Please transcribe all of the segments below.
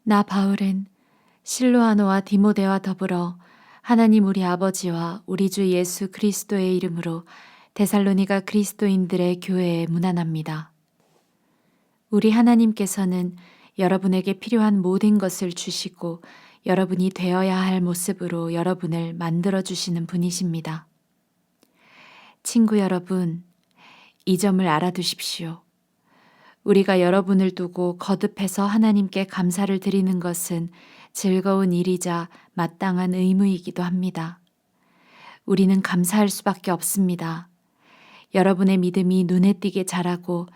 나 바울은 실로아노와 디모데와 더불어 하나님 우리 아버지와 우리 주 예수 그리스도의 이름으로 데살로니가 그리스도인들의 교회에 문안합니다. 우리 하나님께서는 여러분에게 필요한 모든 것을 주시고 여러분이 되어야 할 모습으로 여러분을 만들어 주시는 분이십니다. 친구 여러분, 이 점을 알아두십시오. 우리가 여러분을 두고 거듭해서 하나님께 감사를 드리는 것은 즐거운 일이자 마땅한 의무이기도 합니다. 우리는 감사할 수밖에 없습니다. 여러분의 믿음이 눈에 띄게 자라고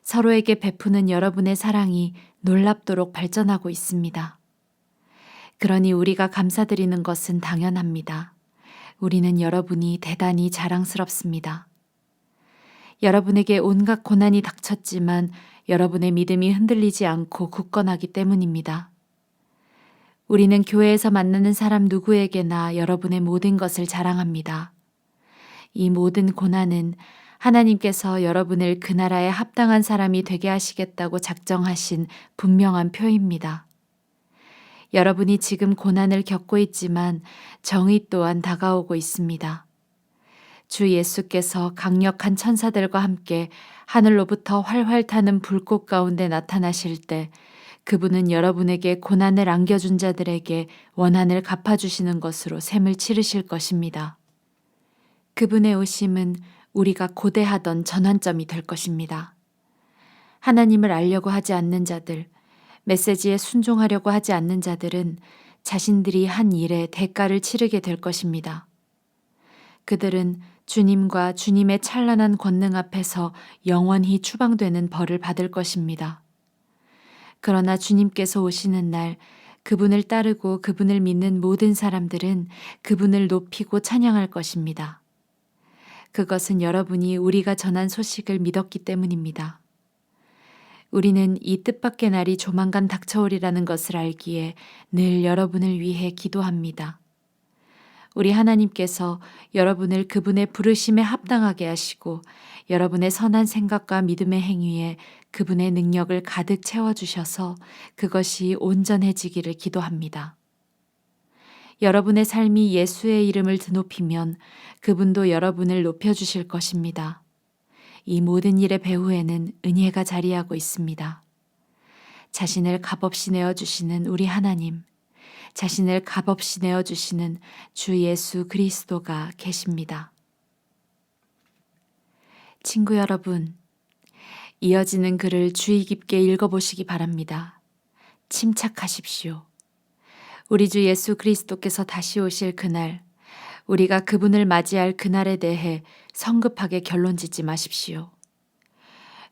서로에게 베푸는 여러분의 사랑이 놀랍도록 발전하고 있습니다. 그러니 우리가 감사드리는 것은 당연합니다. 우리는 여러분이 대단히 자랑스럽습니다. 여러분에게 온갖 고난이 닥쳤지만 여러분의 믿음이 흔들리지 않고 굳건하기 때문입니다. 우리는 교회에서 만나는 사람 누구에게나 여러분의 모든 것을 자랑합니다. 이 모든 고난은 하나님께서 여러분을 그 나라에 합당한 사람이 되게 하시겠다고 작정하신 분명한 표입니다. 여러분이 지금 고난을 겪고 있지만 정의 또한 다가오고 있습니다. 주 예수께서 강력한 천사들과 함께 하늘로부터 활활 타는 불꽃 가운데 나타나실 때 그분은 여러분에게 고난을 안겨준 자들에게 원한을 갚아주시는 것으로 셈을 치르실 것입니다. 그분의 오심은 우리가 고대하던 전환점이 될 것입니다. 하나님을 알려고 하지 않는 자들, 메시지에 순종하려고 하지 않는 자들은 자신들이 한 일에 대가를 치르게 될 것입니다. 그들은 주님과 주님의 찬란한 권능 앞에서 영원히 추방되는 벌을 받을 것입니다. 그러나 주님께서 오시는 날 그분을 따르고 그분을 믿는 모든 사람들은 그분을 높이고 찬양할 것입니다. 그것은 여러분이 우리가 전한 소식을 믿었기 때문입니다. 우리는 이 뜻밖의 날이 조만간 닥쳐오리라는 것을 알기에 늘 여러분을 위해 기도합니다. 우리 하나님께서 여러분을 그분의 부르심에 합당하게 하시고 여러분의 선한 생각과 믿음의 행위에 그분의 능력을 가득 채워주셔서 그것이 온전해지기를 기도합니다. 여러분의 삶이 예수의 이름을 드높이면 그분도 여러분을 높여주실 것입니다. 이 모든 일의 배후에는 은혜가 자리하고 있습니다. 자신을 값없이 내어주시는 우리 하나님, 자신을 값없이 내어주시는 주 예수 그리스도가 계십니다. 친구 여러분, 이어지는 글을 주의 깊게 읽어보시기 바랍니다. 침착하십시오. 우리 주 예수 그리스도께서 다시 오실 그날, 우리가 그분을 맞이할 그날에 대해 성급하게 결론짓지 마십시오.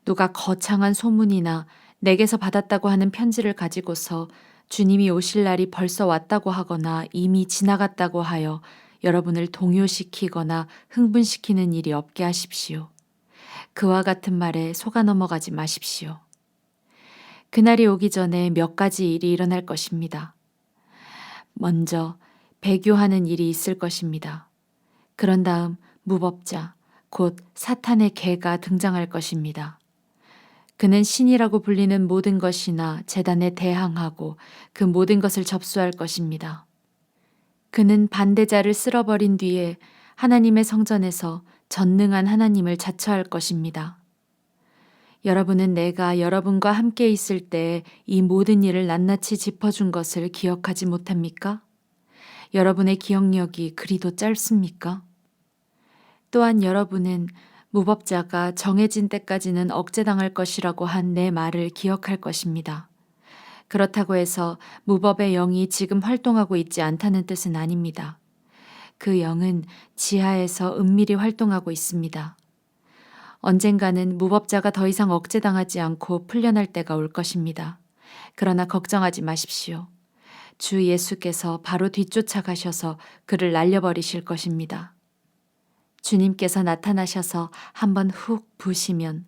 누가 거창한 소문이나 내게서 받았다고 하는 편지를 가지고서 주님이 오실 날이 벌써 왔다고 하거나 이미 지나갔다고 하여 여러분을 동요시키거나 흥분시키는 일이 없게 하십시오. 그와 같은 말에 속아 넘어가지 마십시오. 그날이 오기 전에 몇 가지 일이 일어날 것입니다. 먼저 배교하는 일이 있을 것입니다. 그런 다음 무법자, 곧 사탄의 개가 등장할 것입니다. 그는 신이라고 불리는 모든 것이나 제단에 대항하고 그 모든 것을 접수할 것입니다. 그는 반대자를 쓸어버린 뒤에 하나님의 성전에서 전능한 하나님을 자처할 것입니다. 여러분은 내가 여러분과 함께 있을 때 이 모든 일을 낱낱이 짚어준 것을 기억하지 못합니까? 여러분의 기억력이 그리도 짧습니까? 또한 여러분은 무법자가 정해진 때까지는 억제당할 것이라고 한 내 말을 기억할 것입니다. 그렇다고 해서 무법의 영이 지금 활동하고 있지 않다는 뜻은 아닙니다. 그 영은 지하에서 은밀히 활동하고 있습니다. 언젠가는 무법자가 더 이상 억제당하지 않고 풀려날 때가 올 것입니다. 그러나 걱정하지 마십시오. 주 예수께서 바로 뒤쫓아가셔서 그를 날려버리실 것입니다. 주님께서 나타나셔서 한번 훅 부시면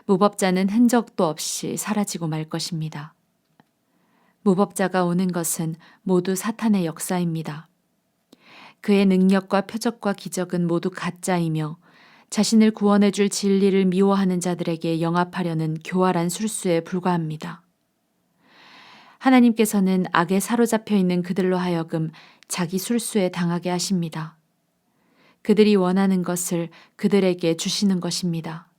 무법자는 흔적도 없이 사라지고 말 것입니다. 무법자가 오는 것은 모두 사탄의 역사입니다. 그의 능력과 표적과 기적은 모두 가짜이며 자신을 구원해 줄 진리를 미워하는 자들에게 영합하려는 교활한 술수에 불과합니다. 하나님께서는 악에 사로잡혀 있는 그들로 하여금 자기 술수에 당하게 하십니다. 그들이 원하는 것을 그들에게 주시는 것입니다.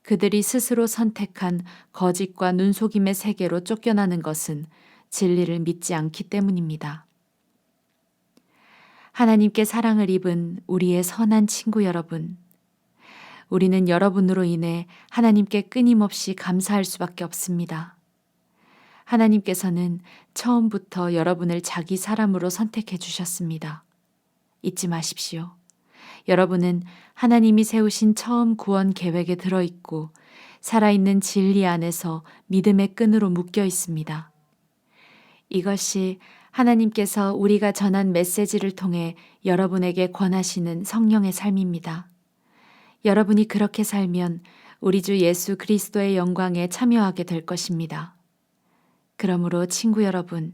그들이 스스로 선택한 거짓과 눈속임의 세계로 쫓겨나는 것은 진리를 믿지 않기 때문입니다. 하나님께 사랑을 입은 우리의 선한 친구 여러분, 우리는 여러분으로 인해 하나님께 끊임없이 감사할 수밖에 없습니다. 하나님께서는 처음부터 여러분을 자기 사람으로 선택해 주셨습니다. 잊지 마십시오. 여러분은 하나님이 세우신 처음 구원 계획에 들어있고 살아있는 진리 안에서 믿음의 끈으로 묶여 있습니다. 이것이 하나님께서 우리가 전한 메시지를 통해 여러분에게 권하시는 성령의 삶입니다. 여러분이 그렇게 살면 우리 주 예수 그리스도의 영광에 참여하게 될 것입니다. 그러므로 친구 여러분,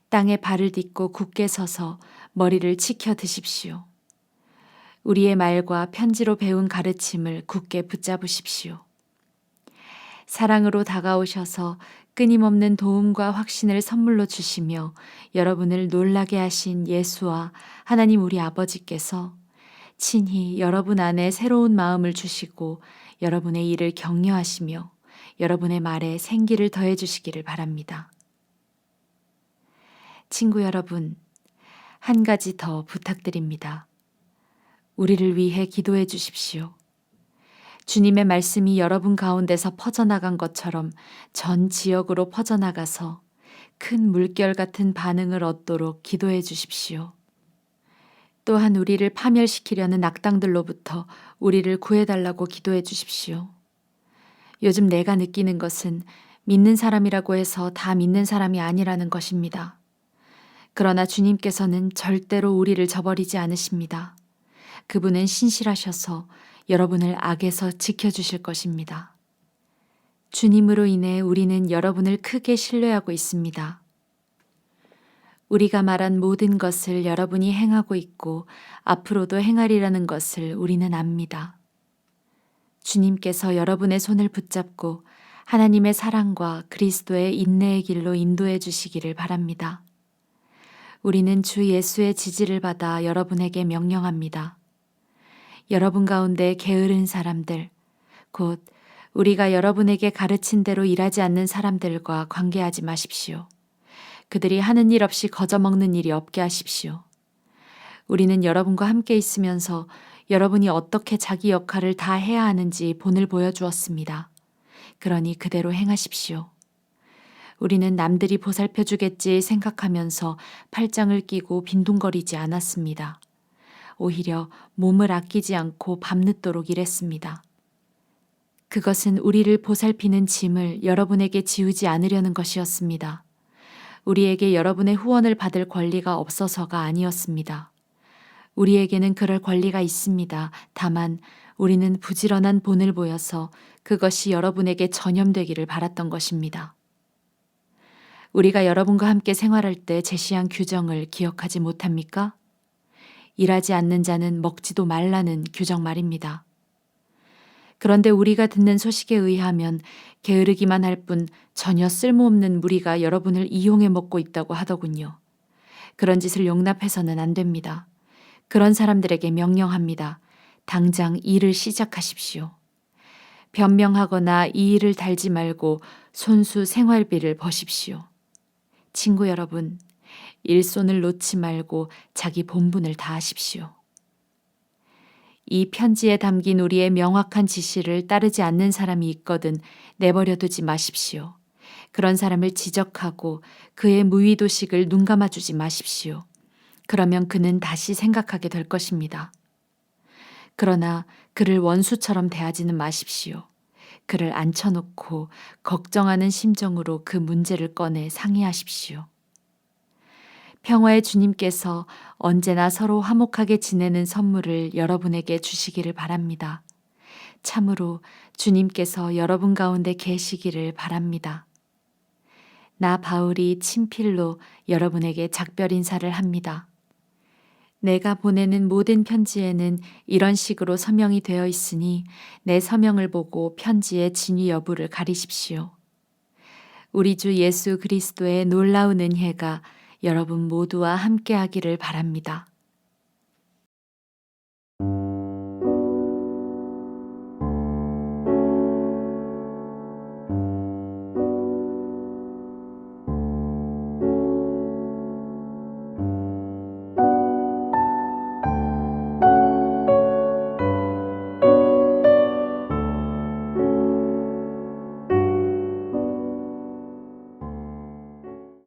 땅에 발을 딛고 굳게 서서 머리를 치켜 드십시오. 우리의 말과 편지로 배운 가르침을 굳게 붙잡으십시오. 사랑으로 다가오셔서 끊임없는 도움과 확신을 선물로 주시며 여러분을 놀라게 하신 예수와 하나님 우리 아버지께서 친히 여러분 안에 새로운 마음을 주시고 여러분의 일을 격려하시며 여러분의 말에 생기를 더해 주시기를 바랍니다. 친구 여러분, 한 가지 더 부탁드립니다. 우리를 위해 기도해 주십시오. 주님의 말씀이 여러분 가운데서 퍼져나간 것처럼 전 지역으로 퍼져나가서 큰 물결 같은 반응을 얻도록 기도해 주십시오. 또한 우리를 파멸시키려는 악당들로부터 우리를 구해달라고 기도해 주십시오. 요즘 내가 느끼는 것은 믿는 사람이라고 해서 다 믿는 사람이 아니라는 것입니다. 그러나 주님께서는 절대로 우리를 저버리지 않으십니다. 그분은 신실하셔서 여러분을 악에서 지켜주실 것입니다. 주님으로 인해 우리는 여러분을 크게 신뢰하고 있습니다. 우리가 말한 모든 것을 여러분이 행하고 있고 앞으로도 행하리라는 것을 우리는 압니다. 주님께서 여러분의 손을 붙잡고 하나님의 사랑과 그리스도의 인내의 길로 인도해 주시기를 바랍니다. 우리는 주 예수의 지지를 받아 여러분에게 명령합니다. 여러분 가운데 게으른 사람들, 곧 우리가 여러분에게 가르친 대로 일하지 않는 사람들과 관계하지 마십시오. 그들이 하는 일 없이 거저먹는 일이 없게 하십시오. 우리는 여러분과 함께 있으면서 여러분이 어떻게 자기 역할을 다 해야 하는지 본을 보여주었습니다. 그러니 그대로 행하십시오. 우리는 남들이 보살펴주겠지 생각하면서 팔짱을 끼고 빈둥거리지 않았습니다. 오히려 몸을 아끼지 않고 밤늦도록 일했습니다. 그것은 우리를 보살피는 짐을 여러분에게 지우지 않으려는 것이었습니다. 우리에게 여러분의 후원을 받을 권리가 없어서가 아니었습니다. 우리에게는 그럴 권리가 있습니다. 다만 우리는 부지런한 본을 보여서 그것이 여러분에게 전염되기를 바랐던 것입니다. 우리가 여러분과 함께 생활할 때 제시한 규정을 기억하지 못합니까? 일하지 않는 자는 먹지도 말라는 규정 말입니다. 그런데 우리가 듣는 소식에 의하면 게으르기만 할 뿐 전혀 쓸모없는 무리가 여러분을 이용해 먹고 있다고 하더군요. 그런 짓을 용납해서는 안 됩니다. 그런 사람들에게 명령합니다. 당장 일을 시작하십시오. 변명하거나 이 일을 달지 말고 손수 생활비를 버십시오. 친구 여러분, 일손을 놓지 말고 자기 본분을 다하십시오. 이 편지에 담긴 우리의 명확한 지시를 따르지 않는 사람이 있거든 내버려 두지 마십시오. 그런 사람을 지적하고 그의 무의도식을 눈감아주지 마십시오. 그러면 그는 다시 생각하게 될 것입니다. 그러나 그를 원수처럼 대하지는 마십시오. 그를 앉혀놓고 걱정하는 심정으로 그 문제를 꺼내 상의하십시오. 평화의 주님께서 언제나 서로 화목하게 지내는 선물을 여러분에게 주시기를 바랍니다. 참으로 주님께서 여러분 가운데 계시기를 바랍니다. 나 바울이 친필로 여러분에게 작별 인사를 합니다. 내가 보내는 모든 편지에는 이런 식으로 서명이 되어 있으니 내 서명을 보고 편지의 진위 여부를 가리십시오. 우리 주 예수 그리스도의 놀라운 은혜가 여러분 모두와 함께하기를 바랍니다.